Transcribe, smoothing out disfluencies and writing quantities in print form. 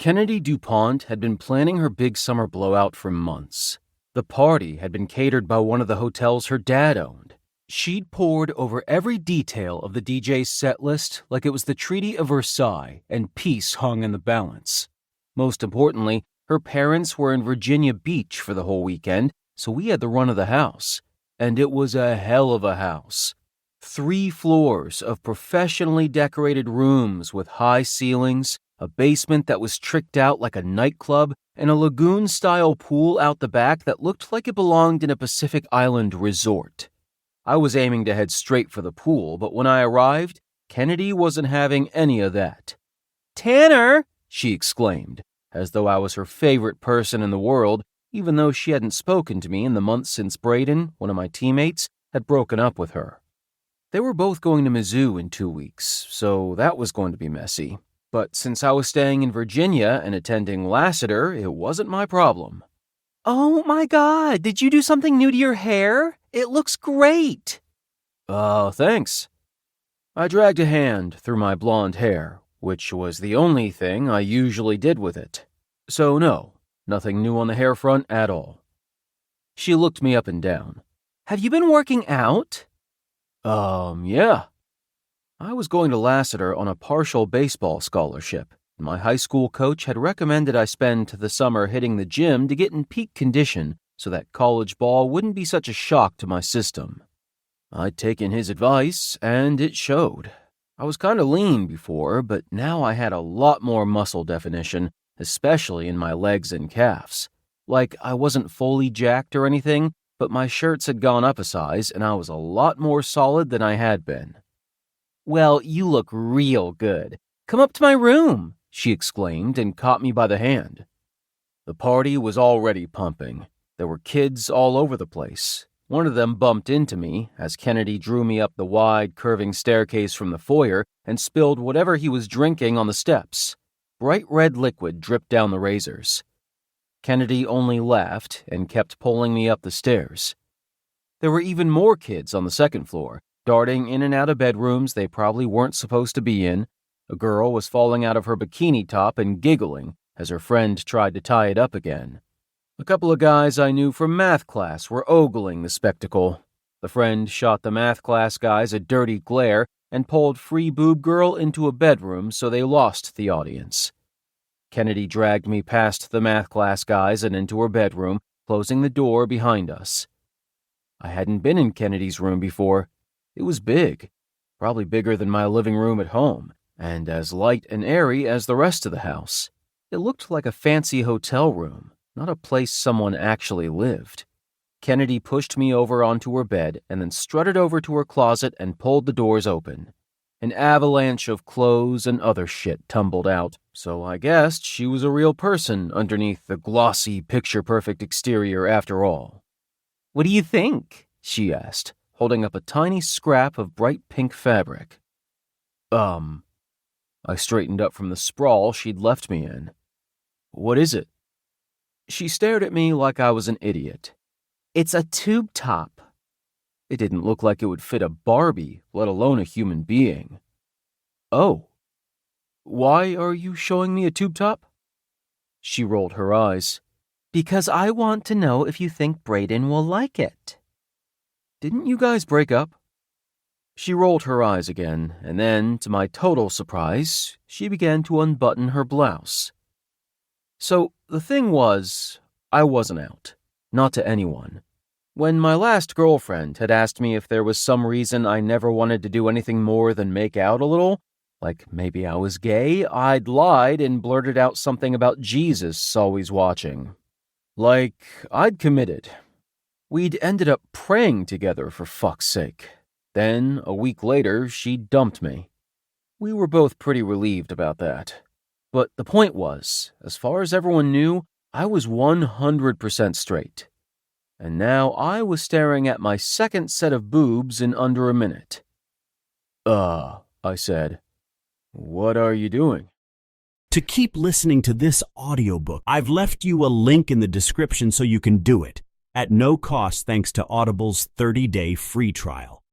Kennedy DuPont had been planning her big summer blowout for months. The party had been catered by one of the hotels her dad owned. She'd pored over every detail of the DJ's set list like it was the Treaty of Versailles and peace hung in the balance. Most importantly, her parents were in Virginia Beach for the whole weekend, so we had the run of the house. And it was a hell of a house. 3 floors of professionally decorated rooms with high ceilings, a basement that was tricked out like a nightclub, and a lagoon-style pool out the back that looked like it belonged in a Pacific Island resort. I was aiming to head straight for the pool, but when I arrived, Kennedy wasn't having any of that. "Tanner!" she exclaimed, as though I was her favorite person in the world, even though she hadn't spoken to me in the months since Braden, one of my teammates, had broken up with her. They were both going to Mizzou in 2 weeks, so that was going to be messy. But since I was staying in Virginia and attending Lassiter, it wasn't my problem. "Oh my God, did you do something new to your hair? It looks great." Thanks." I dragged a hand through my blonde hair, which was the only thing I usually did with it. So no, nothing new on the hair front at all. She looked me up and down. "Have you been working out?" Yeah. I was going to Lassiter on a partial baseball scholarship. My high school coach had recommended I spend the summer hitting the gym to get in peak condition so that college ball wouldn't be such a shock to my system. I'd taken his advice, and it showed. I was kind of lean before, but now I had a lot more muscle definition, especially in my legs and calves. Like, I wasn't fully jacked or anything, but my shirts had gone up a size, and I was a lot more solid than I had been. "Well, you look real good. Come up to my room," she exclaimed and caught me by the hand. The party was already pumping. There were kids all over the place. One of them bumped into me as Kennedy drew me up the wide, curving staircase from the foyer and spilled whatever he was drinking on the steps. Bright red liquid dripped down the razors. Kennedy only laughed and kept pulling me up the stairs. There were even more kids on the second floor, darting in and out of bedrooms they probably weren't supposed to be in. A girl was falling out of her bikini top and giggling as her friend tried to tie it up again. A couple of guys I knew from math class were ogling the spectacle. The friend shot the math class guys a dirty glare and pulled Free Boob Girl into a bedroom so they lost the audience. Kennedy dragged me past the math class guys and into her bedroom, closing the door behind us. I hadn't been in Kennedy's room before. It was big, probably bigger than my living room at home, and as light and airy as the rest of the house. It looked like a fancy hotel room, not a place someone actually lived. Kennedy pushed me over onto her bed and then strutted over to her closet and pulled the doors open. An avalanche of clothes and other shit tumbled out, so I guessed she was a real person underneath the glossy, picture-perfect exterior after all. "What do you think?" she asked, holding up a tiny scrap of bright pink fabric. I straightened up from the sprawl she'd left me in. "What is it?" She stared at me like I was an idiot. "It's a tube top." It didn't look like it would fit a Barbie, let alone a human being. "Oh. Why are you showing me a tube top?" She rolled her eyes. "Because I want to know if you think Braden will like it." "Didn't you guys break up?" She rolled her eyes again, and then, to my total surprise, she began to unbutton her blouse. So, the thing was, I wasn't out. Not to anyone. When my last girlfriend had asked me if there was some reason I never wanted to do anything more than make out a little, like maybe I was gay, I'd lied and blurted out something about Jesus always watching. Like, I'd committed. We'd ended up praying together, for fuck's sake. Then, a week later, she dumped me. We were both pretty relieved about that. But the point was, as far as everyone knew, I was 100% straight. And now I was staring at my second set of boobs in under a minute. I said. "What are you doing?" To keep listening to this audiobook, I've left you a link in the description so you can do it, at no cost thanks to Audible's 30-day free trial.